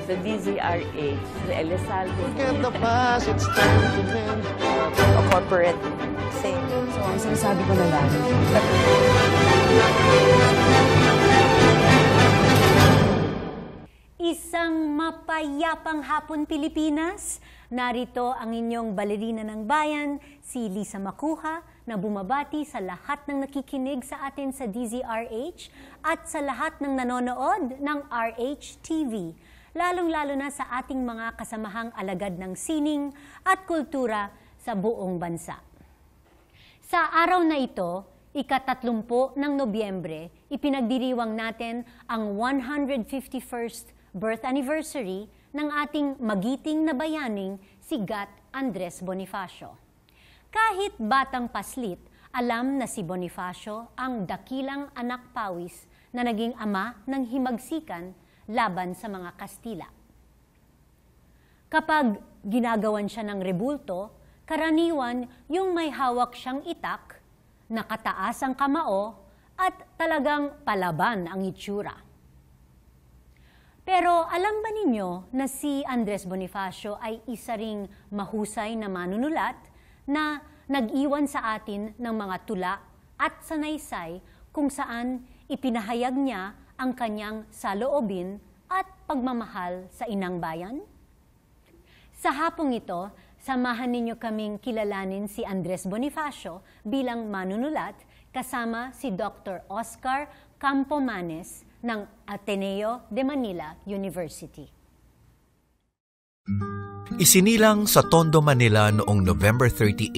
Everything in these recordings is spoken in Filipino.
Sa DZRH, sa Elizalde. Forget the past, it's time to mend. O corporate thing. So, ang sinasabi ko na lang, isang mapayapang hapon Pilipinas. Narito ang inyong balerina ng bayan, si Lisa Macuja, na bumabati sa lahat ng nakikinig sa atin sa DZRH at sa lahat ng nanonood ng RH-TV. Lalong-lalo na sa ating mga kasamahang alagad ng sining at kultura sa buong bansa. Sa araw na ito, ika-30 ng Nobyembre, ipinagdiriwang natin ang 151st birth anniversary ng ating magiting na bayaning si Gat Andres Bonifacio. Kahit batang paslit, alam na si Bonifacio ang dakilang anak pawis na naging ama ng himagsikan laban sa mga Kastila. Kapag ginagawan siya ng rebulto, karaniwan yung may hawak siyang itak, nakataas ang kamao, at talagang palaban ang itsura. Pero alam ba ninyo na si Andres Bonifacio ay isa ring mahusay na manunulat na nag-iwan sa atin ng mga tula at sanaysay kung saan ipinahayag niya ang kanyang saloobin at pagmamahal sa inang bayan? Sa hapong ito, samahan ninyo kaming kilalanin si Andres Bonifacio bilang manunulat kasama si Dr. Oscar Campomanes ng Ateneo de Manila University. Isinilang sa Tondo, Manila noong November 30,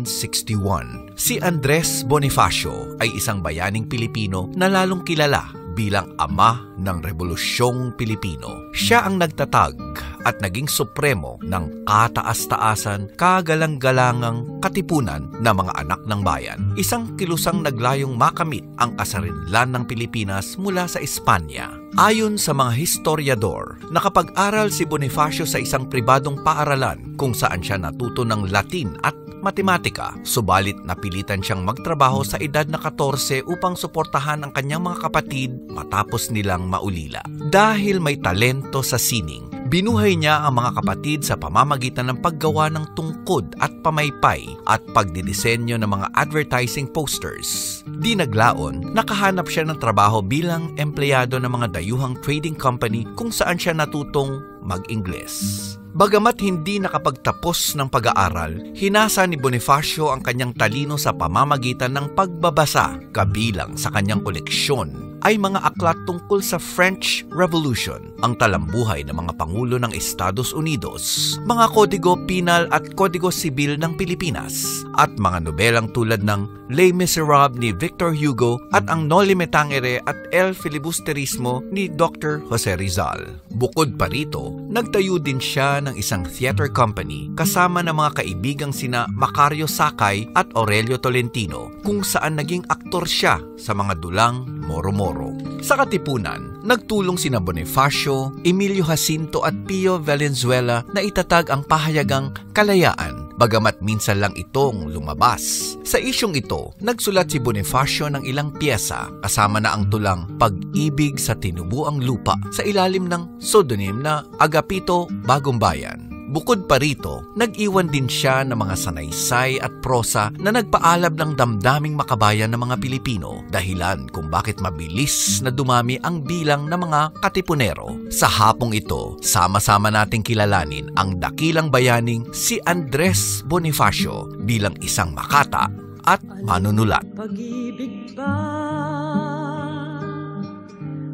1861, si Andres Bonifacio ay isang bayaning Pilipino na lalong kilala bilang ama ng Rebolusyong Pilipino. Siya ang nagtatag at naging supremo ng kataas-taasan, kagalang-galangang katipunan ng mga anak ng bayan. Isang kilusang naglayong makamit ang kasarinlan ng Pilipinas mula sa Espanya. Ayon sa mga historiador, nakapag-aral si Bonifacio sa isang pribadong paaralan kung saan siya natuto ng Latin at matematika, subalit napilitan siyang magtrabaho sa edad na 14 upang suportahan ang kanyang mga kapatid matapos nilang maulila. Dahil may talento sa sining, binuhay niya ang mga kapatid sa pamamagitan ng paggawa ng tungkod at pamaypay at pagdidisenyo ng mga advertising posters. Di naglaon, nakahanap siya ng trabaho bilang empleyado ng mga dayuhang trading company kung saan siya natutong mag-Ingles. Bagamat hindi nakapagtapos ng pag-aaral, hinasa ni Bonifacio ang kanyang talino sa pamamagitan ng pagbabasa, kabilang sa kanyang koleksyon ay mga aklat tungkol sa French Revolution, ang talambuhay ng mga pangulo ng Estados Unidos, mga kodigo penal at kodigo sibil ng Pilipinas, at mga nobelang tulad ng Les Miserables ni Victor Hugo at ang Noli Me Tangere at El Filibusterismo ni Dr. Jose Rizal. Bukod pa rito, nagtayo din siya ng isang theater company kasama ng mga kaibigang sina Macario Sakay at Aurelio Tolentino, kung saan naging aktor siya sa mga dulang Moro-Moro. Sa katipunan, nagtulong sina Bonifacio, Emilio Jacinto at Pio Valenzuela na itatag ang pahayagang Kalayaan, bagamat minsan lang itong lumabas. Sa isyong ito, nagsulat si Bonifacio ng ilang piyesa kasama na ang tulang Pag-ibig sa Tinubuang Lupa sa ilalim ng pseudonym na Agapito Bagumbayan. Bukod pa rito, nag-iwan din siya ng mga sanaysay at prosa na nagpaalab ng damdaming makabayan ng mga Pilipino, dahilan kung bakit mabilis na dumami ang bilang ng mga katipunero. Sa hapong ito, sama-sama nating kilalanin ang dakilang bayaning si Andres Bonifacio bilang isang makata at manunulat. Pag-ibig ba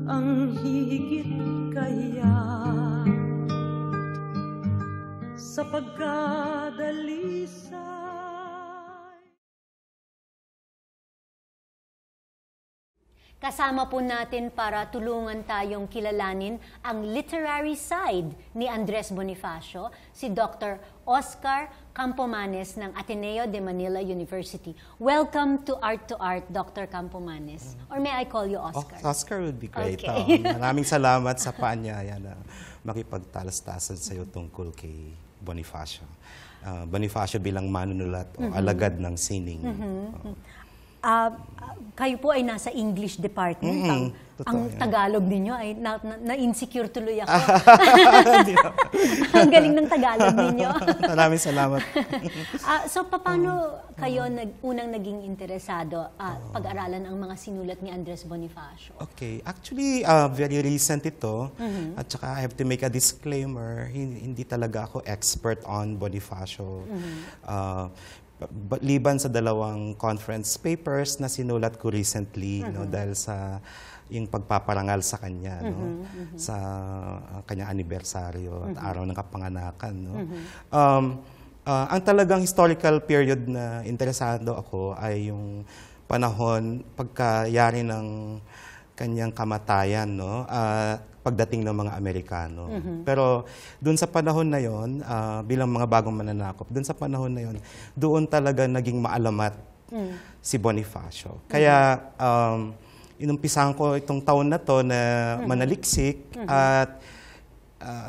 ang higit kaya sa pagkadalisay? Kasama po natin para tulungan tayong kilalanin ang literary side ni Andres Bonifacio, si Dr. Oscar Campomanes ng Ateneo de Manila University. Welcome to Art, Dr. Campomanes. Or may I call you Oscar? Oh, Oscar would be great. Okay. Maraming salamat sa paanyaya na makipagtalastasan sa iyo tungkol kay Bonifacio. Bonifacio bilang manunulat o alagad ng sining. kayo po ay nasa English department. Ang yan. Tagalog ninyo ay na-insecure tuloy ako. Ang galing ng Tagalog ninyo. Maraming salamat. So, paano kayo unang naging interesado pag-aralan ang mga sinulat ni Andres Bonifacio? Okay. Actually, very recent ito. At saka I have to make a disclaimer, hindi talaga ako expert on Bonifacio. Liban sa dalawang conference papers na sinulat ko recently, no, dahil sa yung pagpaparangal sa kanya, no, sa kanyang anibersaryo at araw ng kapanganakan, no. Ang talagang historical period na interesado ako ay yung panahon pagkayari ng kanyang kamatayan, no, pagdating ng mga Amerikano. Pero doon sa panahon na yon, bilang mga bagong mananakop, doon sa panahon na yon, doon talaga naging maalamat si Bonifacio. Kaya inumpisahan ko itong taon na to na manaliksik at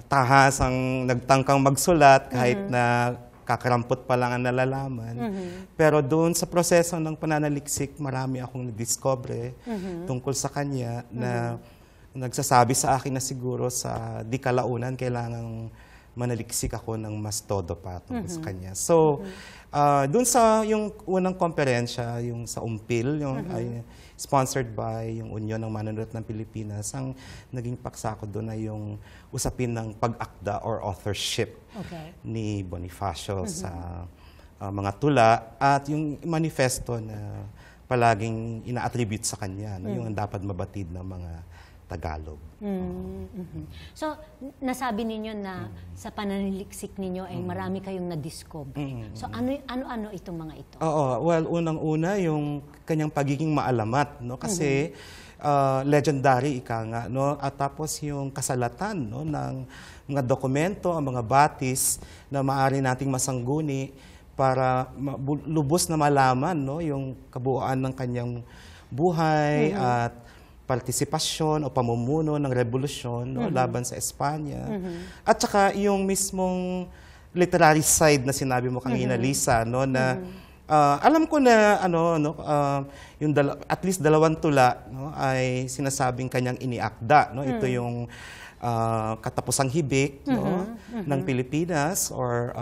tahasang nagtangkang magsulat kahit na kakarampot pa lang ang nalalaman. Pero doon sa proseso ng pananaliksik, marami akong nadiscover tungkol sa kanya na nagsasabi sa akin na siguro sa di kalaunan kailangang manaliksik ako ng mas todo pa tungkol sa kanya. So, doon sa yung unang komperensya, yung sa Umpil, yung ay sponsored by yung Union ng Manunulat ng Pilipinas, ang naging paksa ko doon ay yung usapin ng pag-akda or authorship ni Bonifacio sa mga tula at yung manifesto na palaging ina-attribute sa kanya, no, yung dapat mabatid ng mga Tagalog. So, nasabi ninyo na sa pananaliksik ninyo ay marami kayong na-discover. So, ano itong mga ito? Oo, well, unang-una yung kanyang pagiging maalamat, no, kasi legendary ika nga, no, at tapos yung kasalatan, no, ng mga dokumento, ang mga batis na maaari nating masangguni para lubos na malaman, no, yung kabuuan ng kanyang buhay at partisipasyon o pamumuno ng revolusyon, no, laban sa Espanya. At saka yung mismong literary side na sinabi mo kanina, Lisa, no, na alam ko na yung at least dalawang tula, no, ay sinasabing kanyang iniakda, no. Ito yung Katapusang Hibik, no, ng Pilipinas, or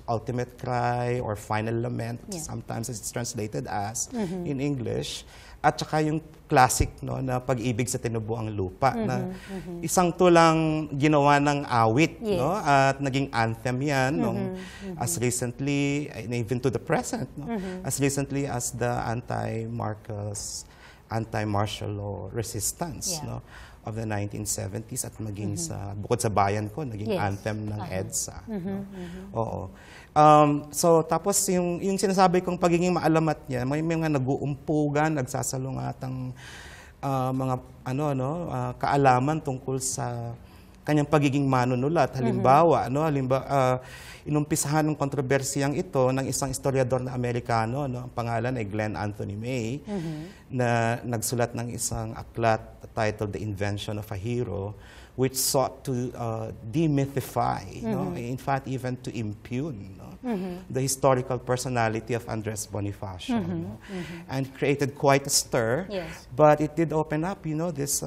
Ultimate Cry or Final Lament, sometimes it's translated as in English. At saka yung classic, no, na Pag-ibig sa Tinubuang Lupa, na isang tulang ginawa ng awit, no, at naging anthem yan nung as recently, and even to the present, no, as recently as the anti-martial law resistance, no, of the 1970s, at maging sa bukod sa bayan ko, naging anthem ng EDSA. No? Oo. So, tapos yung sinasabi kong pagiging maalamat niya, may mga nag-uumpugan, nagsasalungatang mga kaalaman tungkol sa kanyang pagiging manunulat. Halimbawa, inumpisahan ng kontrobersiyang ito ng isang historiador na Amerikano, no, ang pangalan ay Glenn Anthony May, na nagsulat ng isang aklat titled The Invention of a Hero, which sought to demythify, no, in fact, even to impugn, no, the historical personality of Andres Bonifacio, no, and created quite a stir. But it did open up, this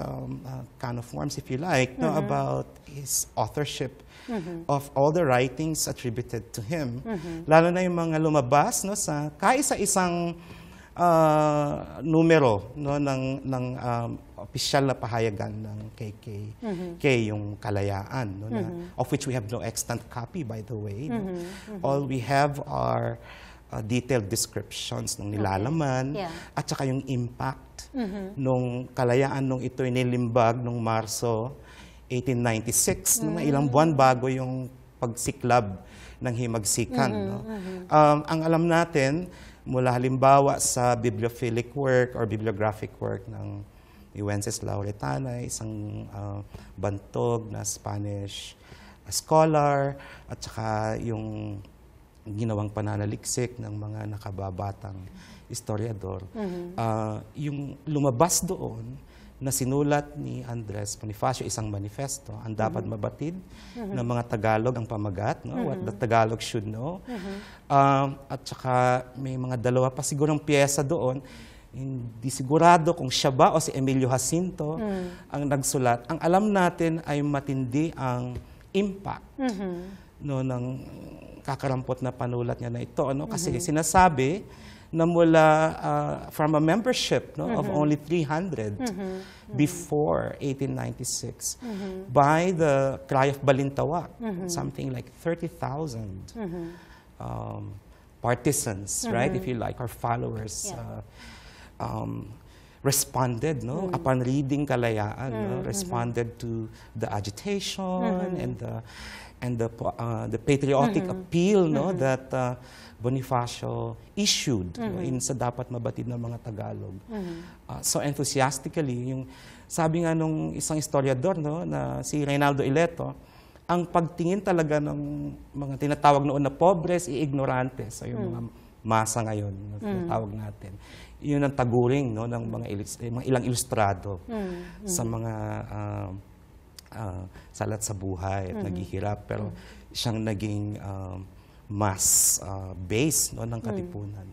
kind of worms, if you like, no, about his authorship of all the writings attributed to him. Lalo na yung mga lumabas, no, sa kaisa-isang numero, no, ng opisyal na pahayagan ng KK, yung Kalayaan, no, of which we have no extant copy, by the way. No? All we have are detailed descriptions ng nilalaman, at saka yung impact nung Kalayaan nung ito inilimbag nung Marso 1896, nung ilang buwan bago yung pagsiklab ng himagsikan. No? Ang alam natin, mula halimbawa sa bibliophilic work or bibliographic work ng Wenceslao Retana, isang bantog na Spanish scholar, at saka yung ginawang pananaliksik ng mga nakababatang historiador. Yung lumabas doon na sinulat ni Andres Bonifacio, isang manifesto, ang dapat mabatid ng mga Tagalog ang pamagat, no? What the Tagalog should know. At saka may mga dalawa pa sigurong piyesa doon Hindi sigurado kung siya ba o si Emilio Jacinto ang nagsulat. Ang alam natin ay matindi ang impact no, ng kakarampot na panulat niya na ito. Ano? Kasi sinasabi na mula from a membership no, of only 300 before 1896 by the Cry of Balintawak, something like 30,000 partisans, right, if you like, or followers, responded, no, upon reading Kalayaan, no, responded to the agitation and the patriotic appeal, no, that Bonifacio issued no, in sa dapat mabatid ng mga Tagalog. So enthusiastically, yung sabi nga nung isang historiador, no, na si Reynaldo Ileto, ang pagtingin talaga ng mga tinatawag noon na pobres, ignorantes, so yung mga masa ngayon, na tinatawag natin. Yun ang taguring no, ng mga ilang ilustrado sa mga salat sa buhay at naghihirap. Pero siyang naging mass base no, ng katipunan.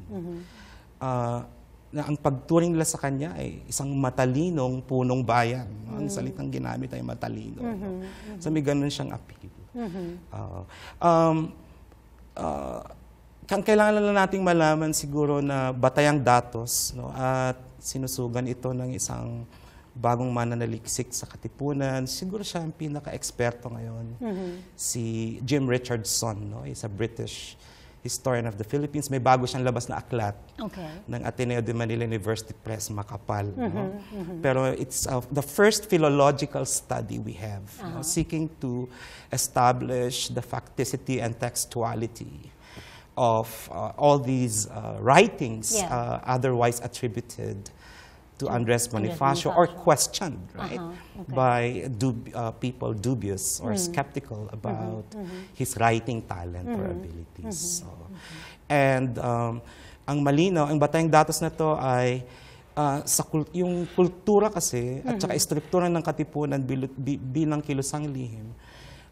Na ang pagturing nila sa kanya ay isang matalinong punong bayan. No? Ang salitang ginamit ay matalino. No? So may ganun siyang appeal. Kailangan lang nating malaman siguro na batayang datos no, at sinusugan ito ng isang bagong mananaliksik sa katipunan. Siguro siya ang pinaka-eksperto ngayon. Si Jim Richardson, no, is a British historian of the Philippines. May bago siyang labas na aklat ng Ateneo de Manila University Press, makapal. No? Pero it's the first philological study we have, no, seeking to establish the facticity and textuality of all these writings otherwise attributed to Andres Bonifacio or questioned, right, by people dubious or skeptical about his writing talent or abilities. So, and ang malinaw, ang batayang datos na to ay yung kultura kasi at saka istruktura ng katipunan bilang kilusang lihim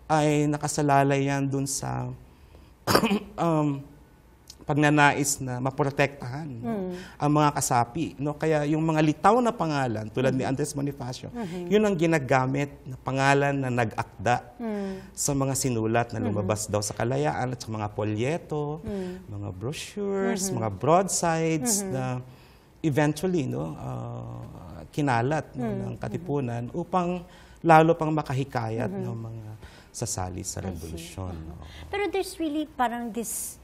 ay nakasalalay yan dun sa pagnanais na maprotektahan no, ang mga kasapi. No? Kaya yung mga litaw na pangalan, tulad ni Andres Bonifacio, yun ang ginagamit na pangalan na nag-akda sa mga sinulat na lumabas daw sa Kalayaan at sa mga polyeto, mga brochures, mga broadsides na eventually no, kinalat no, ng katipunan upang lalo pang makahikayat ng mga sasali sa revolusyon. No? Pero there's really parang this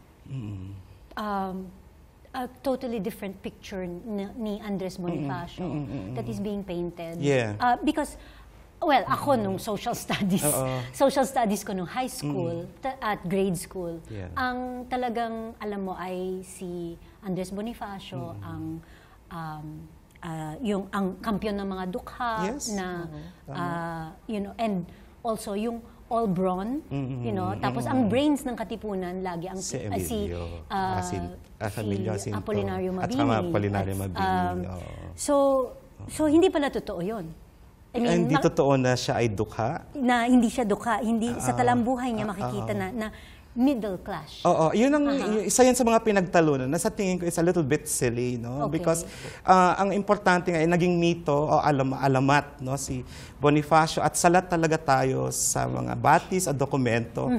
a totally different picture ni Andres Bonifacio that is being painted. Yeah. Because, well, ako nung social studies ko nung high school at grade school, ang talagang alam mo ay si Andres Bonifacio ang kampiyon ng mga dukha na you know, and also yung all brawn, you know, tapos ang brains ng katipunan lagi ang si Apolinario Mabini. So hindi pala totoo 'yon. I mean, hindi totoo na siya ay dukha? Na hindi siya dukha, hindi sa talambuhay niya makikita na middle class. Oo, yun ang isa yan sa mga pinagtalunan na sa tingin ko is a little bit silly, no? Because ang importante nga ay naging mito o alamat, no, si Bonifacio at salat talaga tayo sa mga batis at dokumento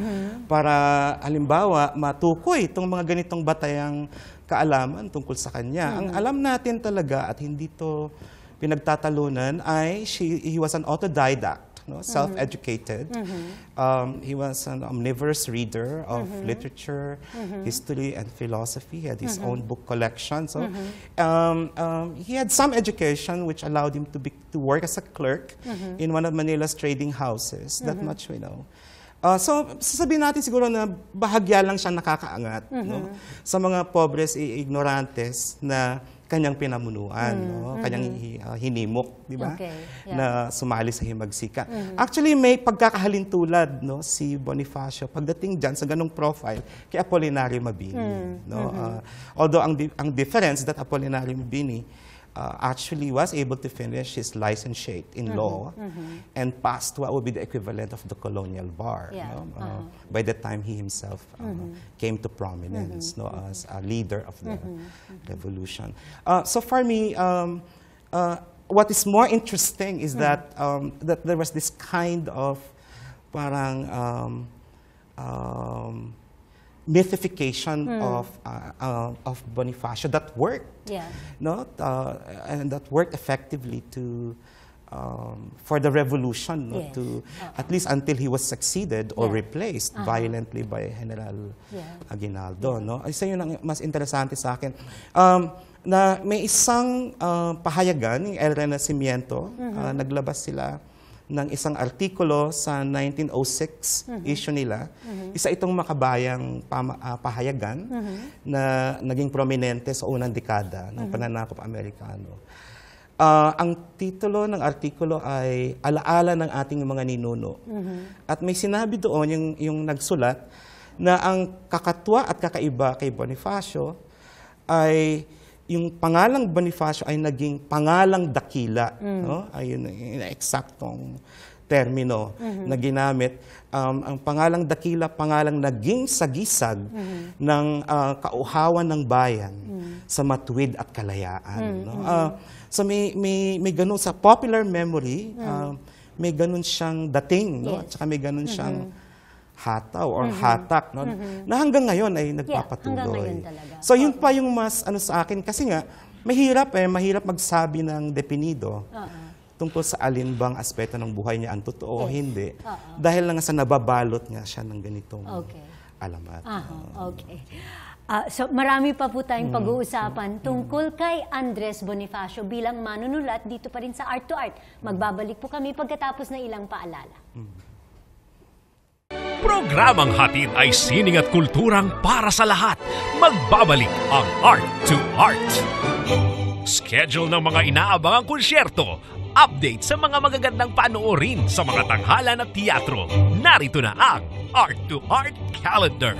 para halimbawa matukoy itong mga ganitong batayang kaalaman tungkol sa kanya. Ang alam natin talaga at hindi to pinagtatalunan ay he was an autodidact. No, self-educated. He was an omnivorous reader of literature, history, and philosophy. He had his own book collection. So he had some education which allowed him to work as a clerk in one of Manila's trading houses. That much we know. So sasabihin natin siguro na bahagya lang siya nakakaangat no, sa mga pobres ignorantes na kanyang pinamunuan, no? Kanyang hinimok, di ba? Na sumali sa himagsikan. Actually, may pagkakahalintulad no, si Bonifacio pagdating dyan sa ganong profile kay Apolinario Mabini. No? Although ang difference that Apolinario Mabini actually was able to finish his licentiate in law and passed what would be the equivalent of the colonial bar. Yeah. By the time he himself came to prominence as a leader of the revolution. So for me, what is more interesting is that there was this kind of parang mythification of Bonifacio that worked, and that worked effectively for the revolution, to at least until he was succeeded or replaced violently by General Aguinaldo. Isa yun ang mas interesante sa akin. Na may isang pahayagan, yung El Renacimiento, naglabas sila ng isang artikulo sa 1906 issue nila. Isa itong makabayang pahayagan na naging prominente sa unang dekada ng pananakop Amerikano. Ang titulo ng artikulo ay Alaala ng ating mga ninuno. At may sinabi doon yung nagsulat na ang kakatwa at kakaiba kay Bonifacio ay yung pangalang Bonifacio ay naging pangalang dakila. Ayun yung eksaktong termino na ginamit. Ang pangalang dakila, pangalang naging sagisag ng kauhawan ng bayan sa matuwid at kalayaan. So may ganun sa popular memory, may ganun siyang dating, at saka may ganun siyang hataw or hatak, na hanggang ngayon ay nagpapatuloy. Hanggang ngayon talaga. So yun pa yung mas sa akin, kasi nga mahirap magsabi ng depinido tungkol sa alin bang aspeto ng buhay niya ang totoo o hindi. Dahil lang sa nababalot nga siya ng ganitong alamat. Okay. So marami pa po tayong pag-uusapan tungkol kay Andres Bonifacio bilang manunulat dito pa rin sa Art to Art. Magbabalik po kami pagkatapos ng ilang paalala. Programang hatid ay sining at kulturang para sa lahat. Magbabalik ang Art to Art. Schedule ng mga inaabangang konsyerto. Update sa mga magagandang panoorin sa mga tanghalan at teatro. Narito na ang Art to Art Calendar.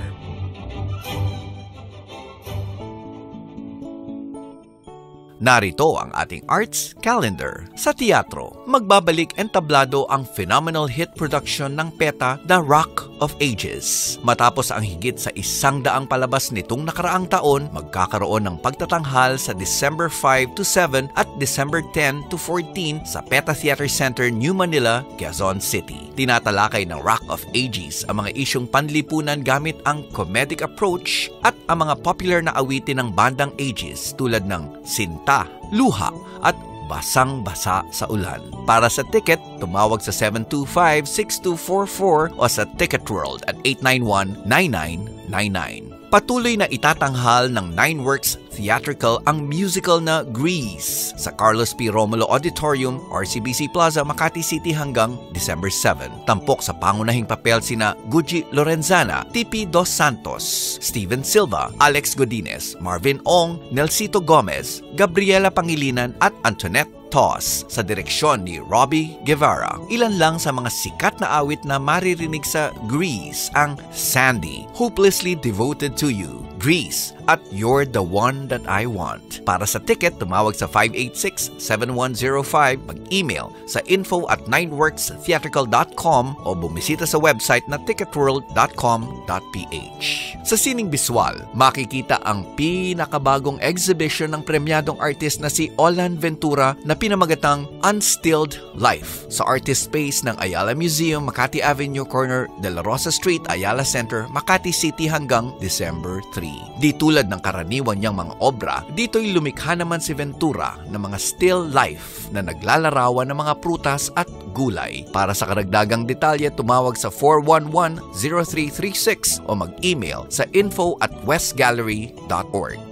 Narito ang ating arts calendar. Sa teatro, magbabalik entablado ang phenomenal hit production ng PETA, The Rock of Ages. Matapos ang higit sa 100 palabas nitong nakaraang taon, magkakaroon ng pagtatanghal sa December 5 to 7 at December 10 to 14 sa PETA Theater Center, New Manila, Quezon City. Tinatalakay ng Rock of Ages ang mga isyong panlipunan gamit ang comedic approach at ang mga popular na awitin ng bandang Ages tulad ng Sinta, Luha at Basang-Basa sa Ulan. Para sa ticket, tumawag sa 725-6244 o sa Ticket World at 891-9999. Patuloy na itatanghal ng Nineworks Theatrical ang musical na Grease sa Carlos P. Romulo Auditorium, RCBC Plaza, Makati City hanggang December 7. Tampok sa pangunahing papel sina Gucci Lorenzana, TP Dos Santos, Steven Silva, Alex Godinez, Marvin Ong, Nelsito Gomez, Gabriela Pangilinan at Antoinette Toss sa direksyon ni Robbie Guevara. Ilan lang sa mga sikat na awit na maririnig sa Grease ang Sandy, Hopelessly Devoted to You, Grease, at You're the One That I Want. Para sa ticket, tumawag sa 586-7105, mag-email sa info@nineworkstheatrical.com o bumisita sa website na ticketworld.com.ph. Sa sining biswal, makikita ang pinakabagong exhibition ng premyadong artist na si Olan Ventura na pinamagatang Unstilled Life sa artist space ng Ayala Museum, Makati Avenue, corner De La Rosa Street, Ayala Center, Makati City hanggang December 3. Di tulad ng karaniwan niyang mga obra, dito'y lumikha naman si Ventura ng mga still life na naglalarawan ng mga prutas at gulay. Para sa karagdagang detalye, tumawag sa 411-0336 o mag-email sa info@westgallery.org.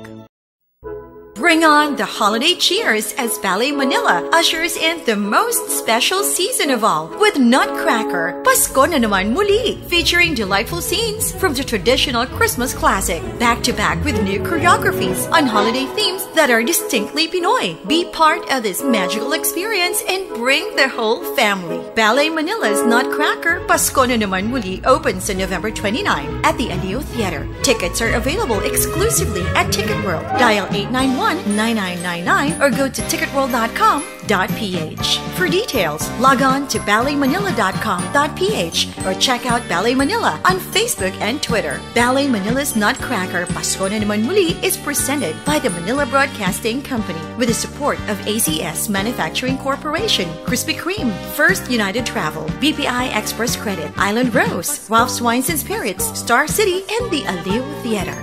Bring on the holiday cheers as Ballet Manila ushers in the most special season of all with Nutcracker, Pasko na naman muli, featuring delightful scenes from the traditional Christmas classic, back-to-back with new choreographies on holiday themes that are distinctly Pinoy. Be part of this magical experience and bring the whole family. Ballet Manila's Nutcracker, Pasko na naman muli opens on November 29 at the Aneo Theater. Tickets are available exclusively at Ticket World. Dial 891 701-9999 or go to ticketworld.com.ph. For details, log on to balletmanila.com.ph or check out Ballet Manila on Facebook and Twitter. Ballet Manila's Nutcracker Pasko na naman muli is presented by the Manila Broadcasting Company with the support of ACS Manufacturing Corporation, Krispy Kreme, First United Travel, BPI Express Credit, Island Rose, Ralph's Wines and Spirits, Star City, and the Aliw Theater.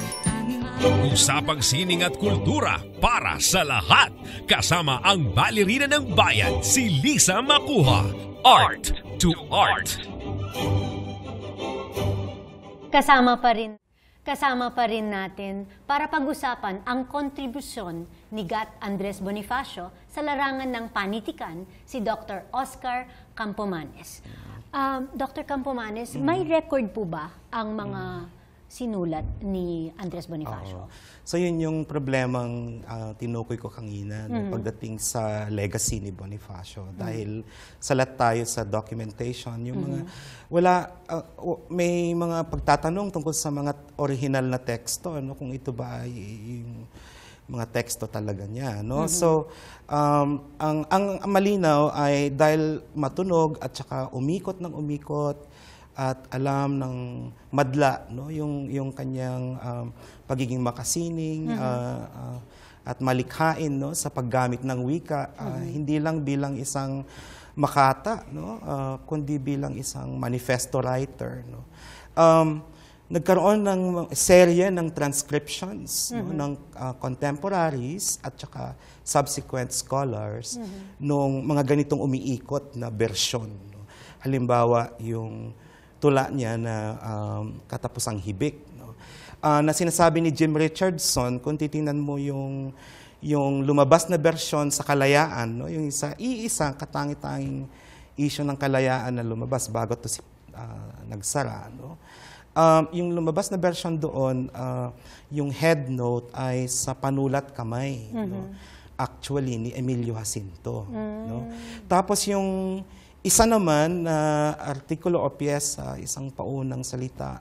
Usapang sining at kultura para sa lahat. Kasama ang balerina ng bayan, si Lisa Makuha. Art to Art. Kasama pa rin natin para pag-usapan ang kontribusyon ni Gat Andres Bonifacio sa larangan ng panitikan, si Dr. Oscar Campomanes. Dr. Campomanes, may record po ba ang mga sinulat ni Andres Bonifacio? So yun yung problemang tinukoy ko kanina pagdating sa legacy ni Bonifacio. Dahil salat tayo sa documentation, yung mga may mga pagtatanong tungkol sa mga original na teksto, ano, kung ito ba ay yung mga teksto talaga niya, no? So ang malinaw ay dahil matunog at saka umikot at alam ng madla, no, yung kanyang pagiging makasining at malikhain, no, sa paggamit ng wika, hindi lang bilang isang makata, no, kundi bilang isang manifesto writer, no. Nagkaroon ng serye ng transcriptions, no, ng contemporaries at saka subsequent scholars nung mga ganitong umiikot na bersyon, no. Halimbawa, yung tula niya na Katapusang Hibik, no? Na sinasabi ni Jim Richardson, kung titingnan mo yung lumabas na bersyon sa Kalayaan, no? Yung iisang katangi-tanging issue ng Kalayaan na lumabas bago ito nagsara, no? Yung lumabas na bersyon doon, yung head note ay sa panulat kamay, no? Actually ni Emilio Jacinto, no? Tapos yung isa naman na artikulo o piyesa, isang paunang salita,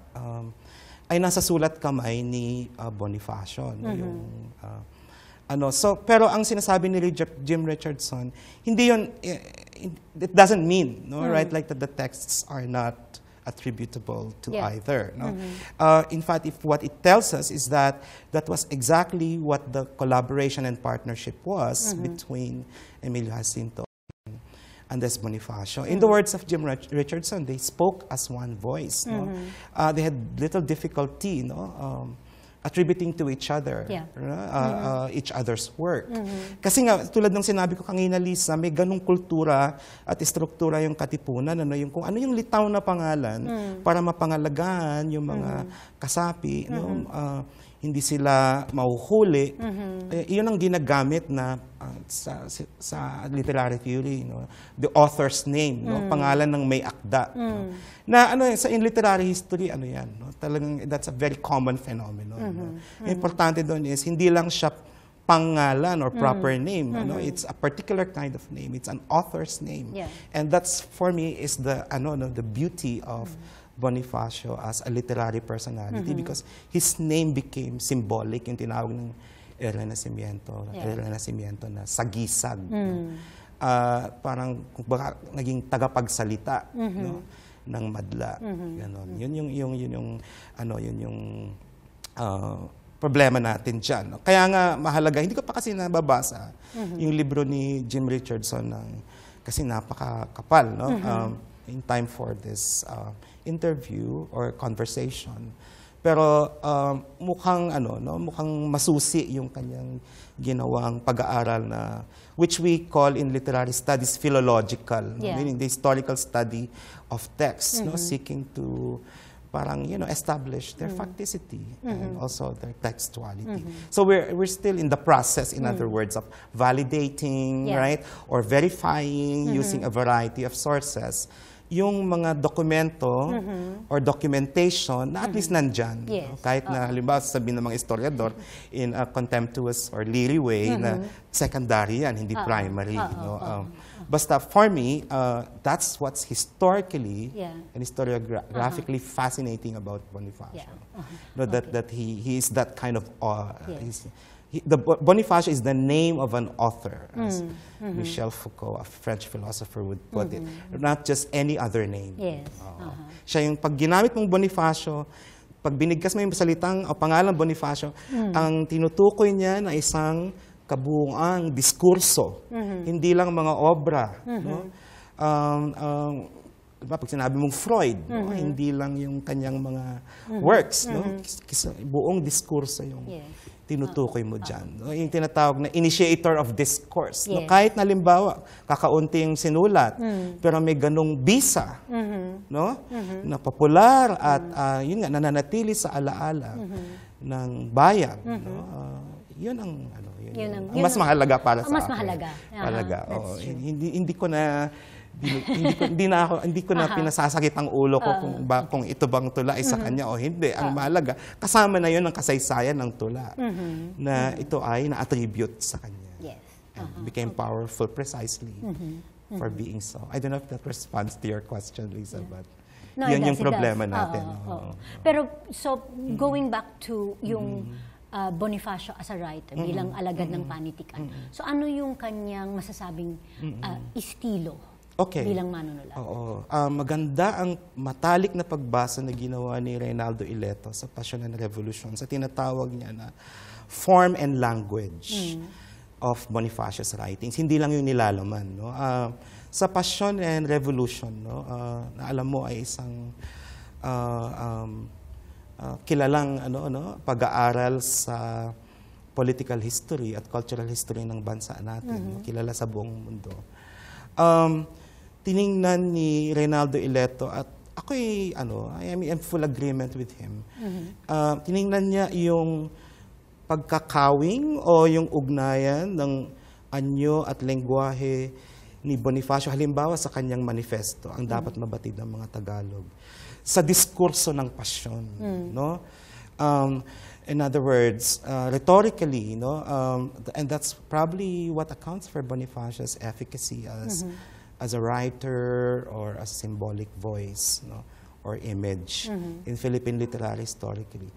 ay nasa sulat kamay ni Bonifacio, no? Pero ang sinasabi ni Jim Richardson, hindi yun, it doesn't mean, no, right, like that the texts are not attributable to either, no? In fact, what it tells us is that was exactly what the collaboration and partnership was between Emilio Jacinto Andres Bonifacio. In the words of Jim Richardson, they spoke as one voice, no? They had little difficulty, no, attributing to each other, each other's work. Kasi nga, tulad ng sinabi ko kanina, Lisa, may ganong kultura at istruktura yung Katipunan, ano, yung kung ano yung litaw na pangalan para mapangalagaan yung mga kasapi, no? Hindi sila mahuhuli. Iyon ang ginagamit na sa literary theory, no? The author's name, no? Pangalan ng may akda. No? Na ano, in literary history, ano yan, no? Talagang that's a very common phenomenon. No? Importante doon is hindi lang siya pangalan or proper name, ano? It's a particular kind of name. It's an author's name. And that's, for me, is the the beauty of Bonifacio as a literary personality, because his name became symbolic, yung tinawag ng El Renacimiento na sagisag. Parang baka naging tagapagsalita, no, ng madla. Ganon. Yun yung problema natin diyan. No? Kaya nga mahalaga, hindi ko pa kasi nababasa yung libro ni Jim Richardson kasi napakakapal, no? In time for this interview or conversation. Pero mukhang masusi yung kanyang ginawang pag-aaral na which we call in literary studies philological, no? Meaning the historical study of texts, no, seeking to parang establish their facticity and also their textuality. So we're still in the process, in other words, of validating, right, or verifying using a variety of sources yung mga dokumento or documentation na at least nandyan. No? Kahit na halimbawa sabihin ng mga historiador in a contemptuous or leery way na secondary yan, hindi primary. No? Basta for me, that's what's historically and historiographically fascinating about Bonifacio. No, that he is that kind of Bonifacio is the name of an author, as Michel Foucault, a French philosopher, would put it. Not just any other name. Yes. Siya yung pag ginamit mong Bonifacio, pag binigkas mo yung salitang o pangalan Bonifacio, ang tinutukoy niya na isang kabuuang diskurso, hindi lang mga obra. No? Diba, pag sinabi mong Freud, no? Hindi lang yung kanyang mga works, no? Buong diskurso yung tinutukoy mo dyan. No? Yung tinatawag na initiator of discourse. No? Kahit na limbawa, kakaunting sinulat, pero may ganong bisa, no? Na popular at yun nga, nananatili sa alaala ng bayan. No? Yun ang ano, yun ang mas mahalaga para sa akin. Mas mahalaga. Hindi ko na hindi ko na pinasasakit ang ulo ko kung ito bang tula ay sa kanya o hindi. Ang mahalaga, kasama na yun ang kasaysayan ng tula na ito ay na-attribute sa kanya. Yes. And became powerful precisely for being so. I don't know if that responds to your question, Lisa, but No, yun yung it problema does. natin. Pero, so, going back to yung Bonifacio as a writer, bilang alagad ng panitikan. So, ano yung kanyang masasabing estilo bilang manunulat? Oo. Maganda ang matalik na pagbasa na ginawa ni Reynaldo Ileto sa Passion and Revolution, sa tinatawag niya na form and language of Bonifacio's writings. Hindi lang yung nilalaman. No? Sa Passion and Revolution, no? Na alam mo ay isang kilalang pag-aaral sa political history at cultural history ng bansa natin. No? Kilala sa buong mundo. Tiningnan ni Reynaldo Ileto at ako'y, I am in full agreement with him. Tiningnan niya yung pagkakawing o yung ugnayan ng anyo at lengguwahe ni Bonifacio, halimbawa sa kanyang manifesto, ang dapat mabatid ng mga Tagalog, sa diskurso ng pasyon. No? In other words, rhetorically, and that's probably what accounts for Bonifacio's efficacy as a writer or as a symbolic voice, or image in Philippine literary historically.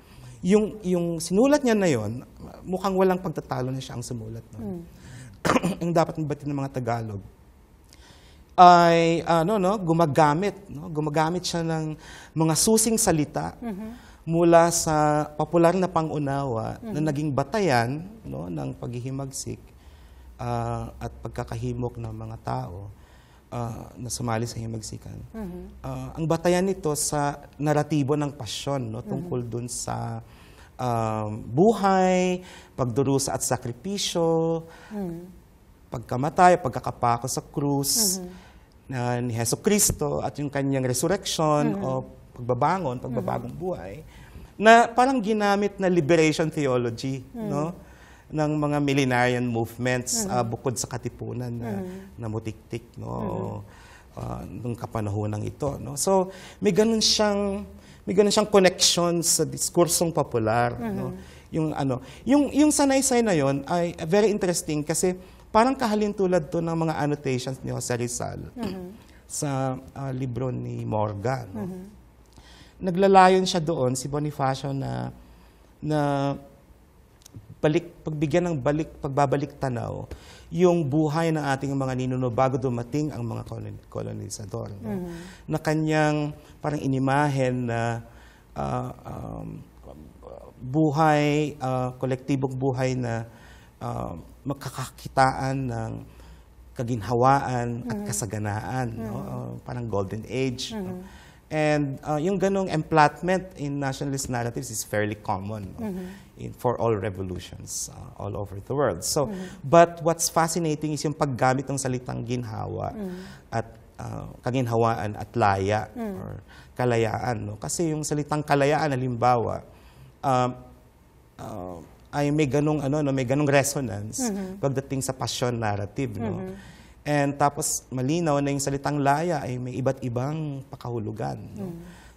Yung sinulat niya na yon, mukhang walang pagtatalo na siya ang sumulat. Ang dapat mabatid ng mga Tagalog ay gumagamit siya ng mga susing salita mula sa popular na pangunawa na naging batayan ng paghihimagsik at pagkakahimok ng mga tao na sumali sa himagsikan. Ang batayan nito sa naratibo ng pasyon tungkol dun sa buhay, pagdurusa at sakripisyo, pagkamatay, pagkakapako sa krus ni Heso Kristo at yung kanyang resurrection o pagbabagong buhay, na parang ginamit na liberation theology ng mga millenarian movements bukod sa katipunan na mutiktik nung kapanahonang ito. So may ganun siyang connection sa diskursong popular. Yung sanaysay na yon ay very interesting kasi parang kahalintulad to ng mga annotations ni Jose Rizal sa libro ni Morga. Naglalayon siya doon, si Bonifacio, na pagbigyan ng pagbabalik tanaw yung buhay ng ating mga ninuno bago dumating ang mga kolonisador. Na kanyang parang inimahen na buhay, kolektibong buhay na makakakitaan ng kaginhawaan at kasaganaan. Parang golden age. And yung ganong emplatment in nationalist narratives is fairly common for all revolutions all over the world. So, but what's fascinating is yung paggamit ng salitang ginhawa at kaginhawaan at laya or kalayaan. Kasi yung salitang kalayaan, halimbawa, ay may ganong may ganong resonance pagdating sa passion narrative. And tapos malinaw na yung salitang laya ay may iba't ibang pakahulugan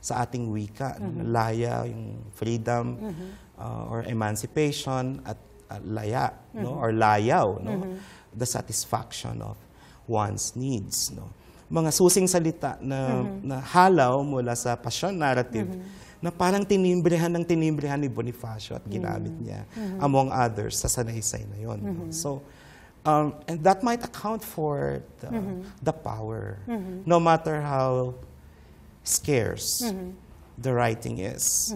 sa ating wika. Laya, yung freedom or emancipation, at laya or layaw, the satisfaction of one's needs. Mga susing salita na halaw mula sa passion narrative na parang tinimbrehan ni Bonifacio at ginamit niya, among others, sa sanaysay na yun. So, and that might account for the power, no matter how scarce the writing is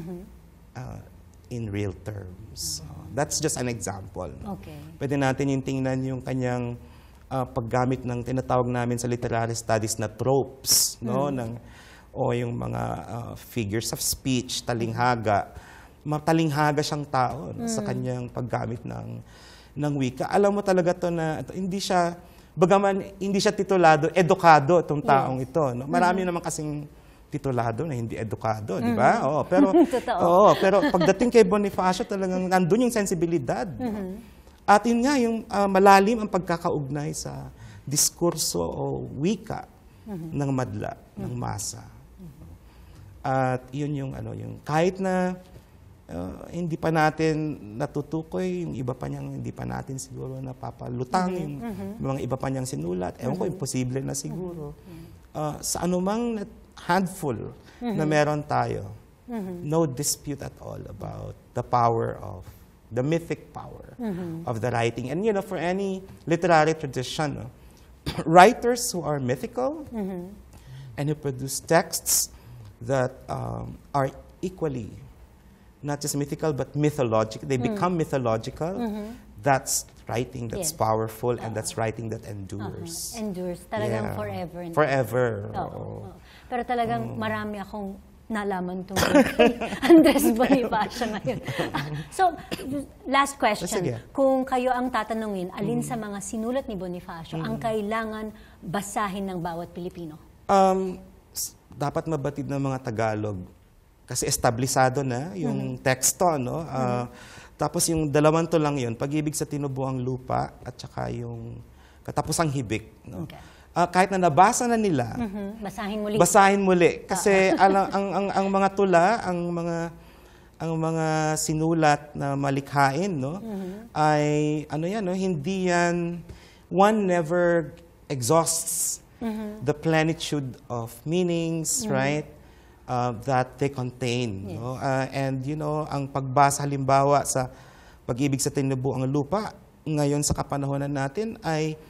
in real terms. That's just an example. No? Okay. Pwede natin yung tingnan yung kanyang paggamit ng tinatawag namin sa literary studies na tropes, no? O yung mga figures of speech, talinghaga. Matalinghaga siyang tao no? Sa kanyang paggamit ng wika. Alam mo talaga to na hindi siya, bagaman hindi siya titulado, edukado itong taong ito. No? Marami naman kasing titulado na hindi edukado, di ba? Oo, pero pagdating kay Bonifacio talagang nandun yung sensibilidad. No? At yun nga, yung malalim ang pagkakaugnay sa diskurso o wika ng madla, ng masa. At yun yung kahit na hindi pa natin natutukoy, yung iba pa niyang hindi pa natin siguro napapalutang, yung mga iba pa niyang sinulat. Ewan ko, imposible na siguro. Sa anumang handful na meron tayo, no dispute at all about the power of, the mythic power of the writing. And for any literary tradition, writers who are mythical and who produce texts that are equally not just mythical but mythological. They become mythological. That's writing that's powerful and that's writing that endures. Endures. Talagang forever. Forever. Pero talagang marami akong nalaman tungkol kay Andres Bonifacio ngayon. So, last question. Kung kayo ang tatanungin, alin sa mga sinulat ni Bonifacio ang kailangan basahin ng bawat Pilipino? Dapat mabatid ng mga Tagalog kasi establisado na yung teksto, no? Tapos yung dalawang to lang yun, Pag-ibig sa Tinubuang Lupa at saka yung Katapusang Hibik, no? Okay. Kahit na nabasa na nila, basahin muli. Kasi ang mga tula, ang mga sinulat na malikhain, no? Ay hindi yan, one never exhausts the plenitude of meanings, right? That they contain. No? And ang pagbasa halimbawa sa Pag-ibig sa Tinubuang Lupa, ngayon sa kapanahonan natin ay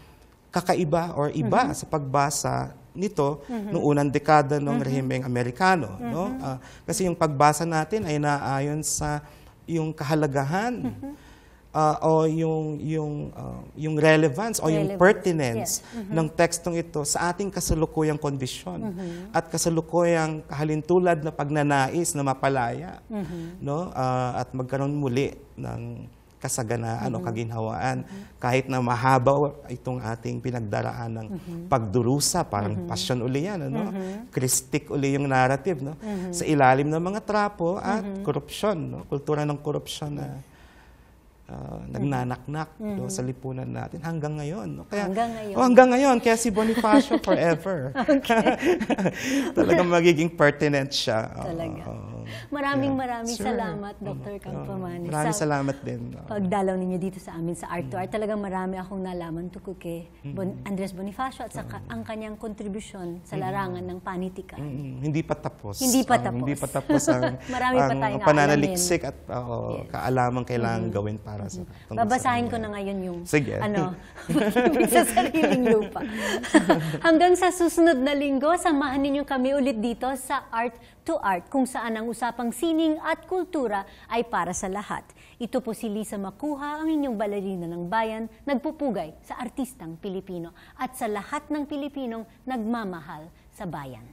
kakaiba or iba sa pagbasa nito noong unang dekada ng rehimeng Amerikano. No? Kasi yung pagbasa natin ay naayon sa yung kahalagahan o yung relevance o yung pertinence ng tekstong ito sa ating kasalukuyang kondisyon at kasalukuyang kahalintulad na pagnanais na mapalaya, no? At magkaroon muli ng kasaganaan o kaginhawaan kahit na mahaba itong ating pinagdaraan ng pagdurusa, parang passion uli yan, ano? Christic uli yung narrative, no? Sa ilalim ng mga trapo at korupsyon, no? Kultura ng korupsyon na nagnanaknak sa lipunan natin hanggang ngayon. No? Kaya, hanggang ngayon. Kaya si Bonifacio forever. Talagang magiging pertinent siya. Maraming salamat, Dr. Campomanes. Maraming salamat din. Pagdalaw ninyo dito sa amin sa Art to Art. Talagang marami akong nalaman tungkol kay Andres Bonifacio at ang kanyang kontribusyon sa larangan ng panitikan. Hindi pa tapos. Hindi pa tapos ang pananaliksik at kaalamang kailangan gawin para sa babasahin ko na ngayon yung Sige. sa sariling lupa. Hanggang sa susunod na linggo, samahan ninyo kami ulit dito sa Art to Art, kung saan ang usapang sining at kultura ay para sa lahat. Ito po si Lisa Macuja, ang inyong balerina ng bayan, nagpupugay sa artistang Pilipino at sa lahat ng Pilipinong nagmamahal sa bayan.